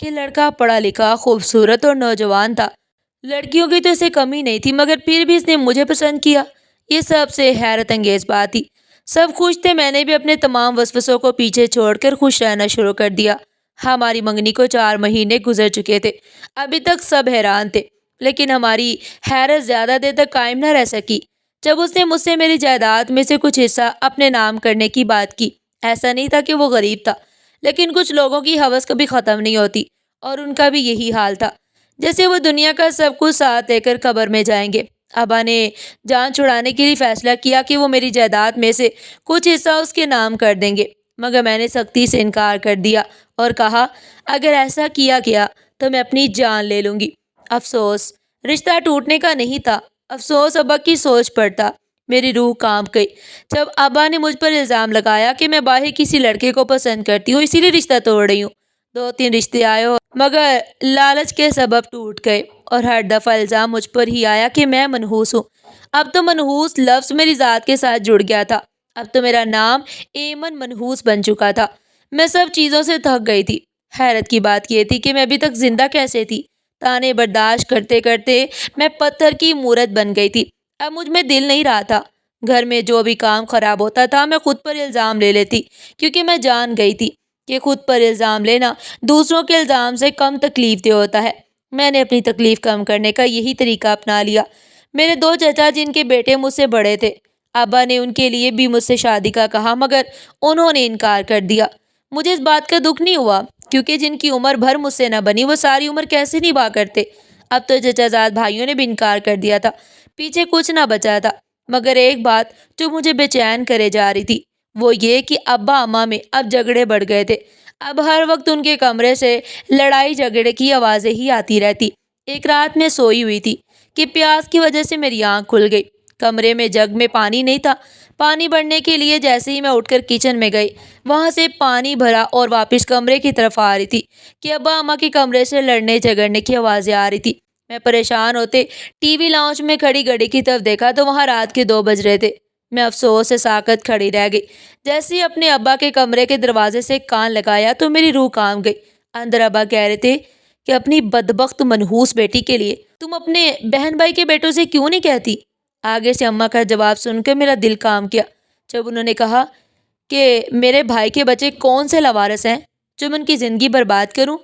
کہ لڑکا پڑھا لکھا، خوبصورت اور نوجوان تھا۔ لڑکیوں کی تو اسے کمی نہیں تھی، مگر پھر بھی اس نے مجھے پسند کیا۔ یہ سب سے حیرت انگیز بات تھی۔ سب خوش تھے، میں نے بھی اپنے تمام وسوسوں کو پیچھے چھوڑ کر خوش رہنا شروع کر دیا۔ ہماری منگنی کو 4 مہینے گزر چکے تھے۔ ابھی تک سب حیران تھے، لیکن ہماری حیرت زیادہ دیر تک قائم نہ رہ سکی۔ جب اس نے مجھ سے میری جائیداد میں سے کچھ حصہ اپنے نام کرنے کی بات کی، ایسا نہیں تھا کہ وہ غریب تھا، لیکن کچھ لوگوں کی ہوس کبھی ختم نہیں ہوتی، اور ان کا بھی یہی حال تھا۔ جیسے وہ دنیا کا سب کچھ ساتھ لے کر قبر میں جائیں گے۔ ابا نے جان چھڑانے کے لیے فیصلہ کیا کہ وہ میری جائیداد میں سے کچھ حصہ اس کے نام کر دیں گے، مگر میں نے سختی سے انکار کر دیا اور کہا اگر ایسا کیا گیا تو میں اپنی جان لے لوں گی۔ افسوس رشتہ ٹوٹنے کا نہیں تھا، افسوس ابا کی سوچ پر تھا۔ میری روح کانپ گئی جب ابا نے مجھ پر الزام لگایا کہ میں باہر کسی لڑکے کو پسند کرتی ہوں، اسی لیے رشتہ توڑ رہی ہوں۔ 2-3 رشتے آئے مگر لالچ کے سبب ٹوٹ گئے، اور ہر دفعہ الزام مجھ پر ہی آیا کہ میں منحوس ہوں۔ اب تو منحوس لفظ میری ذات کے ساتھ جڑ گیا تھا۔ اب تو میرا نام ایمن منحوس بن چکا تھا۔ میں سب چیزوں سے تھک گئی تھی۔ حیرت کی بات یہ تھی کہ میں ابھی تک زندہ کیسے تھی۔ تانے برداشت کرتے کرتے میں پتھر کی مورت بن گئی تھی۔ اب مجھ میں دل نہیں رہا تھا۔ گھر میں جو بھی کام خراب ہوتا تھا میں خود پر الزام لے لیتی، کیونکہ میں جان گئی تھی کہ خود پر الزام لینا دوسروں کے الزام سے کم تکلیف دہ ہوتا ہے۔ میں نے اپنی تکلیف کم کرنے کا یہی طریقہ اپنا لیا۔ میرے 2 چچا جن کے بیٹے مجھ سے بڑے تھے، ابا نے ان کے لیے بھی مجھ سے شادی کا کہا، مگر انہوں نے انکار کر دیا۔ مجھے اس بات کا دکھ نہیں ہوا، کیونکہ جن کی عمر بھر مجھ سے نہ بنی وہ ساری عمر کیسے نبھا کرتے۔ اب تو چچا زاد بھائیوں نے بھی انکار کر دیا تھا، پیچھے کچھ نہ بچا تھا، مگر ایک بات جو مجھے بے چین کرے جا رہی تھی، وہ یہ کہ ابا اماں میں اب جھگڑے بڑھ گئے تھے۔ اب ہر وقت ان کے کمرے سے لڑائی جھگڑے کی آوازیں ہی آتی رہتی۔ ایک رات میں سوئی ہوئی تھی کہ پیاس کی وجہ سے میری آنکھ کھل گئی۔ کمرے میں جگ میں پانی نہیں تھا۔ پانی بھرنے کے لیے جیسے ہی میں اٹھ کر کچن میں گئی، وہاں سے پانی بھرا اور واپس کمرے کی طرف آ رہی تھی کہ ابا اماں کے کمرے سے لڑنے جھگڑنے کی آوازیں آ رہی تھی۔ میں پریشان ہوتے ٹی وی لاؤنج میں کھڑی گھڑی کی طرف دیکھا تو وہاں رات کے 2 بج رہے تھے۔ میں افسوس سے ساکت کھڑی رہ گئی۔ جیسے ہی اپنے ابا کے کمرے کے دروازے سے کان لگایا تو میری روح کانپ گئی۔ اندر ابا کہہ رہے تھے کہ اپنی بدبخت منحوس بیٹی کے لیے تم اپنے بہن بھائی کے بیٹوں سے کیوں نہیں کہتی؟ آگے سے اماں کا جواب سن کر میرا دل کام کیا جب انہوں نے کہا کہ میرے بھائی کے بچے کون سے لاوارث ہیں جو میں ان کی زندگی برباد کروں۔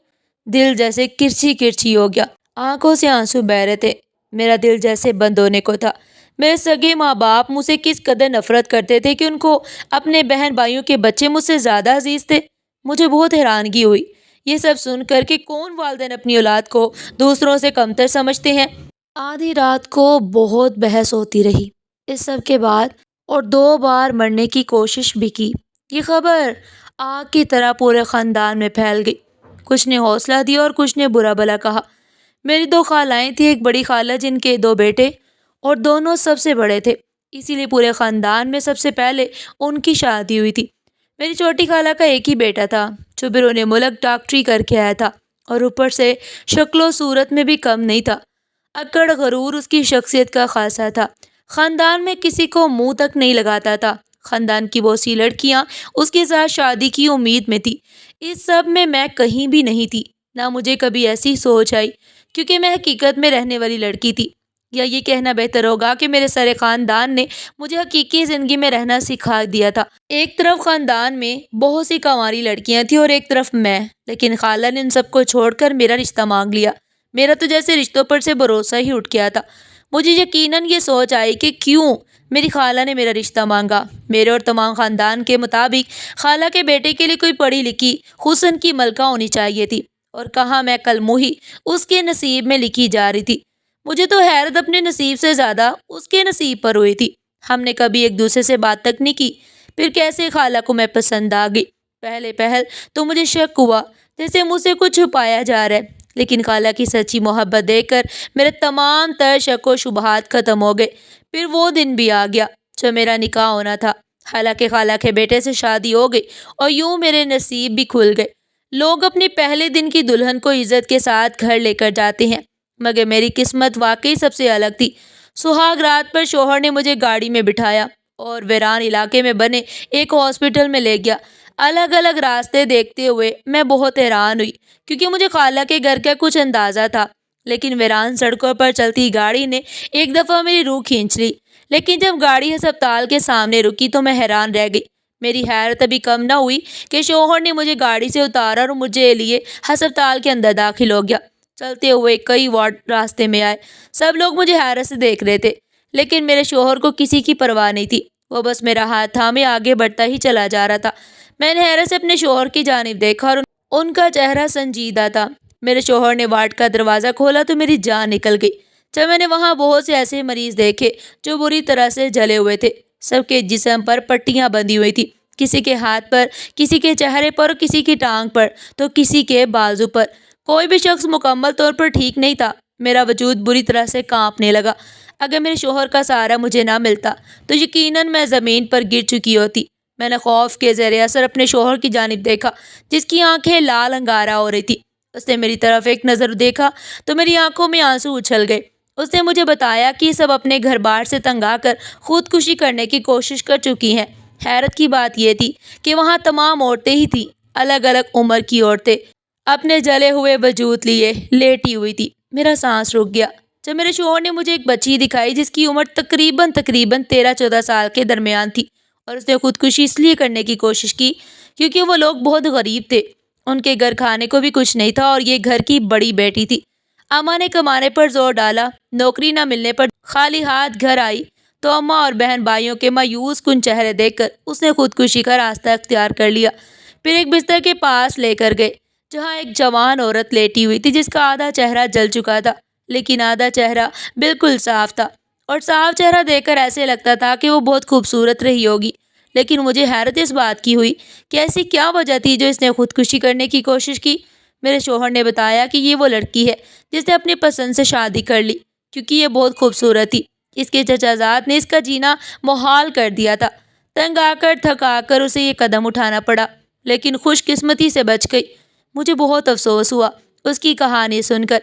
دل جیسے کرچھی کرچھی ہو گیا، آنکھوں سے آنسو بہہ رہے تھے۔ میرا دل جیسے بند ہونے کو تھا۔ میرے سگے ماں باپ مجھ سے کس قدر نفرت کرتے تھے کہ ان کو اپنے بہن بھائیوں کے بچے مجھ سے زیادہ عزیز تھے۔ مجھے بہت حیرانگی ہوئی یہ سب سن کر کہ کون والدین اپنی اولاد کو دوسروں سے کمتر سمجھتے ہیں۔ آدھی رات کو بہت بحث ہوتی رہی اس سب کے بعد، اور 2 بار مرنے کی کوشش بھی کی۔ یہ خبر آگ کی طرح پورے خاندان میں پھیل گئی۔ کچھ نے حوصلہ دیا اور کچھ نے برا بھلا کہا۔ میری 2 خالائیں تھیں، ایک بڑی خالہ جن کے 2 بیٹے اور دونوں سب سے بڑے تھے، اسی لیے پورے خاندان میں سب سے پہلے ان کی شادی ہوئی تھی۔ میری چھوٹی خالہ کا ایک ہی بیٹا تھا جو بیرون ملک ڈاکٹری کر کے آیا تھا، اور اوپر سے شکل و صورت میں بھی کم نہیں تھا۔ اکڑ غرور اس کی شخصیت کا خاصا تھا۔ خاندان میں کسی کو منہ تک نہیں لگاتا تھا۔ خاندان کی بہت سی لڑکیاں اس کے ساتھ شادی کی امید میں تھی۔ اس سب میں کہیں بھی نہیں تھی، نہ مجھے کبھی ایسی سوچ آئی، کیونکہ میں حقیقت میں رہنے والی لڑکی تھی، یا یہ کہنا بہتر ہوگا کہ میرے سارے خاندان نے مجھے حقیقی زندگی میں رہنا سکھا دیا تھا۔ ایک طرف خاندان میں بہت سی کنواری لڑکیاں تھیں اور ایک طرف میں، لیکن خالہ نے ان سب کو چھوڑ کر میرا رشتہ مانگ لیا۔ میرا تو جیسے رشتوں پر سے بھروسہ ہی اٹھ گیا تھا۔ مجھے یقیناً یہ سوچ آئی کہ کیوں میری خالہ نے میرا رشتہ مانگا۔ میرے اور تمام خاندان کے مطابق خالہ کے بیٹے کے لیے کوئی پڑھی لکھی حسن کی ملکہ ہونی چاہیے تھی، اور کہاں میں کل موہی اس کے نصیب میں لکھی جا رہی تھی۔ مجھے تو حیرت اپنے نصیب سے زیادہ اس کے نصیب پر ہوئی تھی۔ ہم نے کبھی ایک دوسرے سے بات تک نہیں کی، پھر کیسے خالہ کو میں پسند آ گئی۔ پہل تو مجھے شک ہوا جیسے مجھ سے کچھ چھپایا جا رہا ہے، لیکن خالہ کی سچی محبت دیکھ کر میرے تمام تر شک و شبہات ختم ہو گئے۔ پھر وہ دن بھی آ گیا جو میرا نکاح ہونا تھا۔ حالانکہ خالہ کے بیٹے سے شادی ہو گئی اور یوں میرے نصیب بھی کھل گئے۔ لوگ اپنے پہلے دن کی دلہن کو عزت کے ساتھ گھر لے کر جاتے ہیں، مگر میری قسمت واقعی سب سے الگ تھی۔ سہاگ رات پر شوہر نے مجھے گاڑی میں بٹھایا اور ویران علاقے میں بنے ایک ہاسپٹل میں لے گیا۔ الگ الگ راستے دیکھتے ہوئے میں بہت حیران ہوئی، کیونکہ مجھے خالہ کے گھر کا کچھ اندازہ تھا، لیکن ویران سڑکوں پر چلتی گاڑی نے ایک دفعہ میری روح کھینچ لی۔ لیکن جب گاڑی ہسپتال کے سامنے رکی تو میں حیران رہ گئی۔ میری حیرت ابھی کم نہ ہوئی کہ شوہر نے مجھے گاڑی سے اتارا اور مجھے لیے ہسپتال کے اندر داخل ہو گیا۔ چلتے ہوئے کئی وارڈ راستے میں آئے، سب لوگ مجھے حیرت سے دیکھ رہے تھے، لیکن میرے شوہر کو کسی کی پرواہ نہیں تھی۔ وہ بس میرا ہاتھ تھامے آگے بڑھتا ہی چلا جا رہا تھا۔ میں نے حیرت سے اپنے شوہر کی جانب دیکھا اور ان کا چہرہ سنجیدہ تھا۔ میرے شوہر نے وارڈ کا دروازہ کھولا تو میری جان نکل گئی جب میں نے وہاں بہت سے ایسے مریض دیکھے جو بری طرح سے جلے ہوئے تھے۔ سب کے جسم پر پٹیاں بندھی ہوئی تھی، کسی کے ہاتھ پر، کسی کے چہرے پر، کسی کی ٹانگ پر تو کسی کے بازو پر۔ کوئی بھی شخص مکمل طور پر ٹھیک نہیں تھا۔ میرا وجود بری طرح سے کانپنے لگا۔ اگر میرے شوہر کا سہارا مجھے نہ ملتا تو یقیناً میں زمین پر گر چکی ہوتی۔ میں نے خوف کے زیر اثر اپنے شوہر کی جانب دیکھا، جس کی آنکھیں لال انگارہ ہو رہی تھی۔ اس نے میری طرف ایک نظر دیکھا تو میری آنکھوں میں آنسو اچھل گئے۔ اس نے مجھے بتایا کہ سب اپنے گھر بار سے تنگ آ کر خودکشی کرنے کی کوشش کر چکی ہیں۔ حیرت کی بات یہ تھی کہ وہاں تمام عورتیں ہی تھیں، الگ الگ عمر کی عورتیں، اپنے جلے ہوئے وجود لیے لیٹی ہوئی تھی۔ میرا سانس رک گیا جب میرے شوہر نے مجھے ایک بچی دکھائی جس کی عمر تقریباً 13-14 سال کے درمیان تھی، اور اس نے خودکشی اس لیے کرنے کی کوشش کی کیونکہ وہ لوگ بہت غریب تھے۔ ان کے گھر کھانے کو بھی کچھ نہیں تھا اور یہ گھر کی بڑی بیٹی تھی۔ اماں نے کمانے پر زور ڈالا، نوکری نہ ملنے پر خالی ہاتھ گھر آئی تو اماں اور بہن بھائیوں کے مایوس کن چہرے دیکھ کر اس نے خودکشی کا راستہ اختیار کر لیا۔ پھر ایک بستر کے پاس لے کر گئے جہاں ایک جوان عورت لیٹی ہوئی تھی جس کا آدھا چہرہ جل چکا تھا، لیکن آدھا چہرہ بالکل صاف تھا، اور صاف چہرہ دیکھ کر ایسے لگتا تھا کہ وہ بہت خوبصورت رہی ہوگی۔ لیکن مجھے حیرت اس بات کی ہوئی کہ ایسی کیا وجہ تھی جو اس نے خودکشی کرنے کی کوشش کی۔ میرے شوہر نے بتایا کہ یہ وہ لڑکی ہے جس نے اپنی پسند سے شادی کر لی کیونکہ یہ بہت خوبصورت تھی۔ اس کے چچا زاد نے اس کا جینا محال کر دیا تھا۔ تنگ آ کر تھکا کر اسے یہ قدم اٹھانا پڑا، لیکن خوش قسمتی سے بچ گئی۔ مجھے بہت افسوس ہوا اس کی کہانی سن کر۔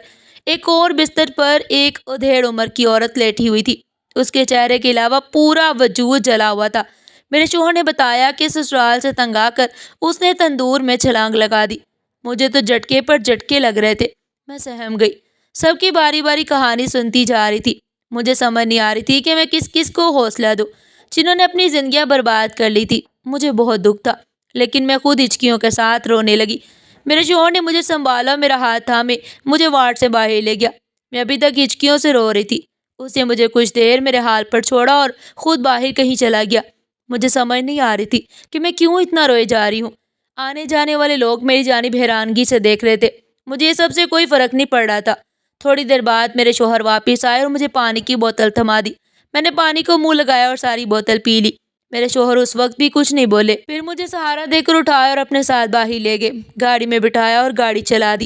ایک اور بستر پر ایک ادھیڑ عمر کی عورت لیٹی ہوئی تھی، اس کے چہرے کے علاوہ پورا وجود جلا ہوا تھا۔ میرے شوہر نے بتایا کہ سسرال سے تنگ آ کر اس نے تندور میں چھلانگ لگا دی۔ مجھے تو جھٹکے پر جھٹکے لگ رہے تھے، میں سہم گئی۔ سب کی باری باری کہانی سنتی جا رہی تھی۔ مجھے سمجھ نہیں آ رہی تھی کہ میں کس کس کو حوصلہ دوں جنہوں نے اپنی زندگیاں برباد کر لی تھی۔ مجھے بہت دکھ تھا، لیکن میں خود ہچکیوں کے ساتھ رونے لگی۔ میرے شوہر نے مجھے سنبھالا اور میرا ہاتھ تھامے مجھے وارڈ سے باہر لے گیا۔ میں ابھی تک ہچکیوں سے رو رہی تھی۔ اس نے مجھے کچھ دیر میرے حال پر چھوڑا اور خود باہر کہیں چلا گیا۔ مجھے سمجھ نہیں آ رہی تھی کہ میں کیوں اتنا روئے جا رہی ہوں۔ آنے جانے والے لوگ میری جانب حیرانگی سے دیکھ رہے تھے۔ مجھے یہ سب سے کوئی فرق نہیں پڑ رہا تھا۔ تھوڑی دیر بعد میرے شوہر واپس آئے اور مجھے پانی کی بوتل تھما دی۔ میں نے پانی کو منہ لگایا اور ساری بوتل پی لی۔ میرے شوہر اس وقت بھی کچھ نہیں بولے، پھر مجھے سہارا دے کر اٹھایا اور اپنے ساتھ باہر لے گئے، گاڑی میں بٹھایا اور گاڑی چلا دی۔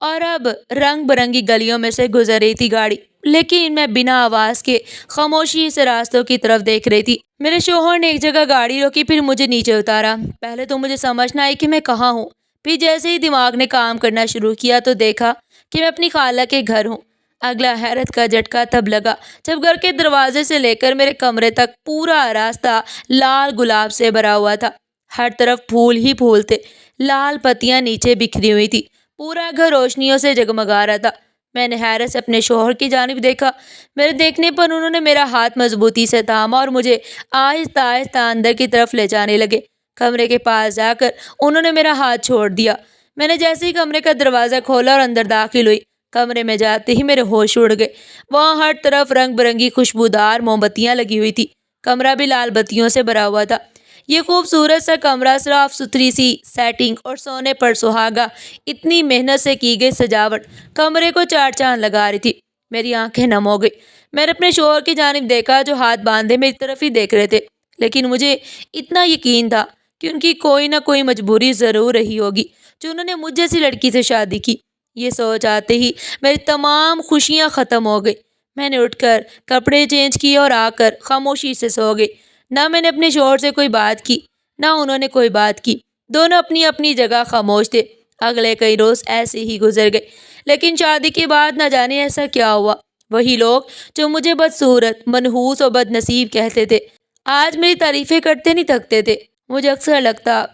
اور اب رنگ برنگی گلیوں میں سے گزر رہی تھی گاڑی، لیکن میں بنا آواز کے خاموشی سے راستوں کی طرف دیکھ رہی تھی۔ میرے شوہر نے ایک جگہ گاڑی روکی، پھر مجھے نیچے اتارا۔ پہلے تو مجھے سمجھ نہ آئی کہ میں کہاں ہوں، پھر جیسے ہی دماغ نے کام کرنا شروع کیا تو دیکھا کہ میں اپنی خالہ کے گھر ہوں۔ اگلا حیرت کا جھٹکا تب لگا جب گھر کے دروازے سے لے کر میرے کمرے تک پورا راستہ لال گلاب سے بھرا ہوا تھا۔ ہر طرف پھول ہی پھول تھے، لال پتیاں نیچے بکھری ہوئی تھی، پورا گھر روشنیوں سے جگمگا رہا تھا۔ میں نے حیرت سے اپنے شوہر کی جانب دیکھا۔ میرے دیکھنے پر انہوں نے میرا ہاتھ مضبوطی سے تھاما اور مجھے آہستہ آہستہ اندر کی طرف لے جانے لگے۔ کمرے کے پاس جا کر انہوں نے میرا ہاتھ چھوڑ دیا۔ میں نے جیسے ہی کمرے کا دروازہ کھولا اور اندر داخل ہوئی، کمرے میں جاتے ہی میرے ہوش اڑ گئے۔ وہاں ہر طرف رنگ برنگی خوشبودار موم بتیاں لگی ہوئی تھی، کمرہ بھی لال بتیوں سے بھرا ہوا تھا۔ یہ خوبصورت سا کمرہ، صاف ستھری سی سیٹنگ اور سونے پر سہاگا اتنی محنت سے کی گئی سجاوٹ کمرے کو چار چاند لگا رہی تھی۔ میری آنکھیں نم ہو گئی۔ میں نے اپنے شوہر کی جانب دیکھا جو ہاتھ باندھے میری طرف ہی دیکھ رہے تھے، لیکن مجھے اتنا یقین تھا کہ ان کی کوئی نہ کوئی مجبوری ضرور رہی ہوگی جو انہوں نے مجھ جیسی لڑکی سے شادی کی۔ یہ سوچ آتے ہی میری تمام خوشیاں ختم ہو گئی۔ میں نے اٹھ کر کپڑے چینج کیے اور آ کر خاموشی سے سو گئی۔ نہ میں نے اپنے شوہر سے کوئی بات کی، نہ انہوں نے کوئی بات کی۔ دونوں اپنی اپنی جگہ خاموش تھے۔ اگلے کئی روز ایسے ہی گزر گئے، لیکن شادی کے بعد نہ جانے ایسا کیا ہوا، وہی لوگ جو مجھے بدصورت، منحوس اور بد نصیب کہتے تھے، آج میری تعریفیں کرتے نہیں تھکتے تھے۔ مجھے اکثر لگتا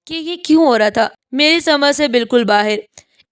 کہ یہ کیوں ہو رہا تھا، میری سمجھ سے بالکل باہر۔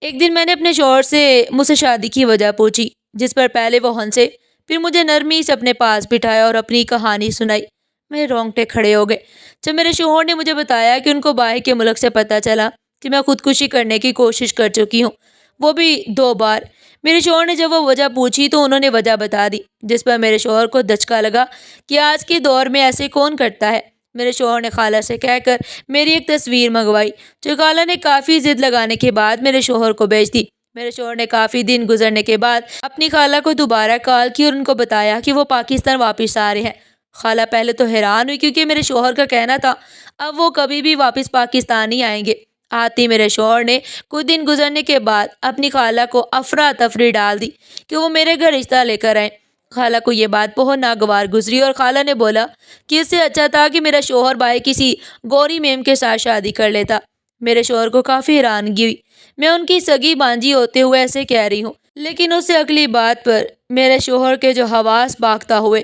ایک دن میں نے اپنے شوہر سے مجھ سے شادی کی وجہ پوچھی، جس پر پہلے وہ ہنسے، پھر مجھے نرمی سے اپنے پاس بٹھایا اور اپنی کہانی سنائی۔ میرے رونگٹے کھڑے ہو گئے جب میرے شوہر نے مجھے بتایا کہ ان کو باہر کے ملک سے پتہ چلا کہ میں خودکشی کرنے کی کوشش کر چکی ہوں، وہ بھی 2 بار۔ میرے شوہر نے جب وہ وجہ پوچھی تو انہوں نے وجہ بتا دی، جس پر میرے شوہر کو دھچکا لگا کہ آج کے دور میں ایسے کون کرتا ہے۔ میرے شوہر نے خالہ سے کہہ کر میری ایک تصویر منگوائی، جو خالہ نے کافی ضد لگانے کے بعد میرے شوہر کو بھیج دی۔ میرے شوہر نے کافی دن گزرنے کے بعد اپنی خالہ کو دوبارہ کال کی اور ان کو بتایا کہ وہ پاکستان واپس آ رہے ہیں۔ خالہ پہلے تو حیران ہوئی، کیونکہ میرے شوہر کا کہنا تھا اب وہ کبھی بھی واپس پاکستان نہیں آئیں گے۔ آتے میرے شوہر نے کچھ دن گزرنے کے بعد اپنی خالہ کو افراتفری ڈال دی کہ وہ میرے گھر رشتہ لے کر آئیں۔ خالہ کو یہ بات بہت ناگوار گزری اور خالہ نے بولا کہ اس سے اچھا تھا کہ میرا شوہر باہر کسی گوری میم کے ساتھ شادی کر لیتا۔ میرے شوہر کو کافی حیرانگی ہوئی، میں ان کی سگی بانجی ہوتے ہوئے ایسے کہہ رہی ہوں، لیکن اس سے اگلی بات پر میرے شوہر کے جو حواس باختہ ہوئے،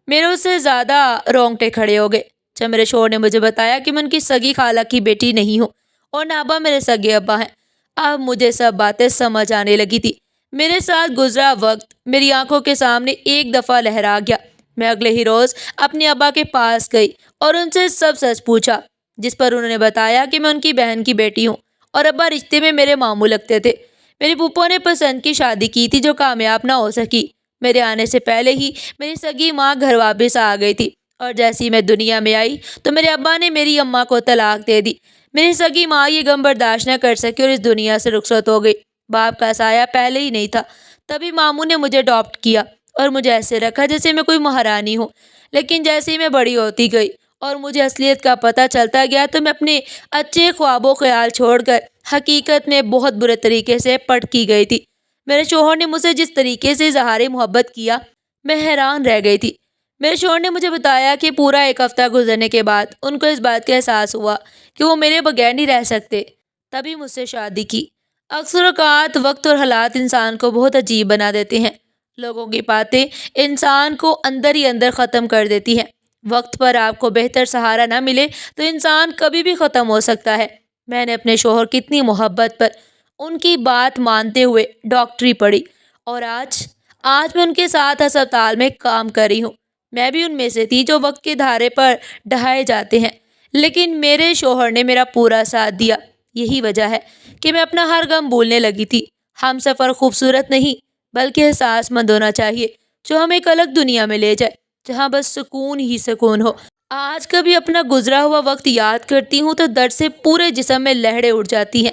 میرے اس سے زیادہ رونگٹے کھڑے ہو گئے جب میرے شوہر نے مجھے بتایا کہ میں ان کی سگی خالہ کی بیٹی نہیں ہوں اور نہ ابا میرے سگے ابا ہیں۔ اب مجھے سب باتیں سمجھ آنے لگی تھی۔ میرے ساتھ گزرا وقت میری آنکھوں کے سامنے ایک دفعہ لہرا گیا۔ میں اگلے ہی روز اپنے ابا کے پاس گئی اور ان سے سب سچ پوچھا، جس پر انہوں نے بتایا کہ میں ان کی بہن کی بیٹی ہوں اور ابا رشتے میں میرے ماموں لگتے تھے۔ میری پھپھو نے پسند کی شادی کی تھی جو کامیاب نہ ہو سکی۔ میرے آنے سے پہلے ہی میری سگی ماں گھر واپس آ گئی تھی اور جیسے ہی میں دنیا میں آئی تو میرے ابا نے میری اماں کو طلاق دے دی۔ میری سگی ماں یہ غم برداشت نہ کر سکی اور اس دنیا سے رخصت ہو گئی۔ باپ کا سایہ پہلے ہی نہیں تھا، تبھی ماموں نے مجھے اڈاپٹ کیا اور مجھے ایسے رکھا جیسے میں کوئی مہارانی ہوں۔ لیکن جیسے ہی میں بڑی ہوتی گئی اور مجھے اصلیت کا پتہ چلتا گیا تو میں اپنے اچھے خواب و خیال چھوڑ کر حقیقت میں بہت برے طریقے سے پٹ کی گئی تھی۔ میرے شوہر نے مجھ سے جس طریقے سے اظہار محبت کیا، میں حیران رہ گئی تھی۔ میرے شوہر نے مجھے بتایا کہ پورا 1 ہفتہ گزرنے کے بعد ان کو اس بات کا احساس ہوا کہ وہ میرے بغیر نہیں رہ سکتے، تبھی مجھ سے شادی کی۔ اکثر اوقات وقت اور حالات انسان کو بہت عجیب بنا دیتے ہیں۔ لوگوں کی باتیں انسان کو اندر ہی اندر ختم کر دیتی ہیں۔ وقت پر آپ کو بہتر سہارا نہ ملے تو انسان کبھی بھی ختم ہو سکتا ہے۔ میں نے اپنے شوہر کی اتنی محبت پر ان کی بات مانتے ہوئے ڈاکٹری پڑھی اور آج میں ان کے ساتھ ہسپتال میں کام کر رہی ہوں۔ میں بھی ان میں سے تھی جو وقت کے دھارے پر ڈھائے جاتے ہیں، لیکن میرے شوہر نے میرا پورا ساتھ دیا۔ یہی وجہ ہے کہ میں اپنا ہر غم بھولنے لگی تھی۔ ہم سفر خوبصورت نہیں بلکہ احساس مند ہونا چاہیے، جو ہمیں ایک الگ دنیا میں لے جائے جہاں بس سکون ہی سکون ہو۔ آج کبھی اپنا گزرا ہوا وقت یاد کرتی ہوں تو درد سے پورے جسم میں لہریں اٹھ جاتی ہیں،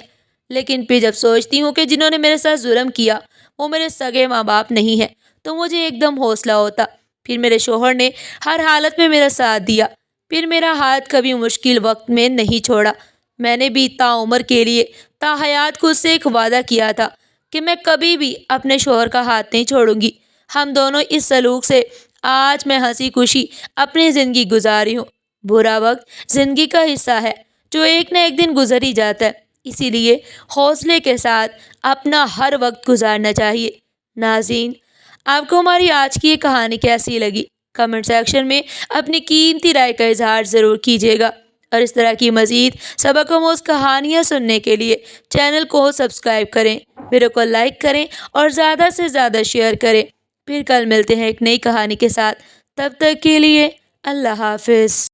لیکن پھر جب سوچتی ہوں کہ جنہوں نے میرے ساتھ ظلم کیا وہ میرے سگے ماں باپ نہیں ہیں تو مجھے ایک دم حوصلہ ہوتا۔ پھر میرے شوہر نے ہر حالت میں میرا ساتھ دیا، پھر میرا ہاتھ کبھی مشکل وقت میں نہیں چھوڑا۔ میں نے بھی تا عمر کے لیے تا حیات خود سے ایک وعدہ کیا تھا کہ میں کبھی بھی اپنے شوہر کا ہاتھ نہیں چھوڑوں گی۔ ہم دونوں اس سلوک سے آج میں ہنسی خوشی اپنی زندگی گزاری ہوں۔ برا وقت زندگی کا حصہ ہے جو ایک نہ ایک دن گزر ہی جاتا ہے، اسی لیے حوصلے کے ساتھ اپنا ہر وقت گزارنا چاہیے۔ ناظرین، آپ کو ہماری آج کی یہ کہانی کیسی لگی؟ کمنٹ سیکشن میں اپنی قیمتی رائے کا اظہار ضرور کیجیے گا، اور اس طرح کی مزید سبق آموز کہانیاں سننے کے لیے چینل کو سبسکرائب کریں، ویڈیو کو لائک کریں اور زیادہ سے زیادہ شیئر کریں۔ پھر کل ملتے ہیں ایک نئی کہانی کے ساتھ، تب تک کے لیے اللہ حافظ۔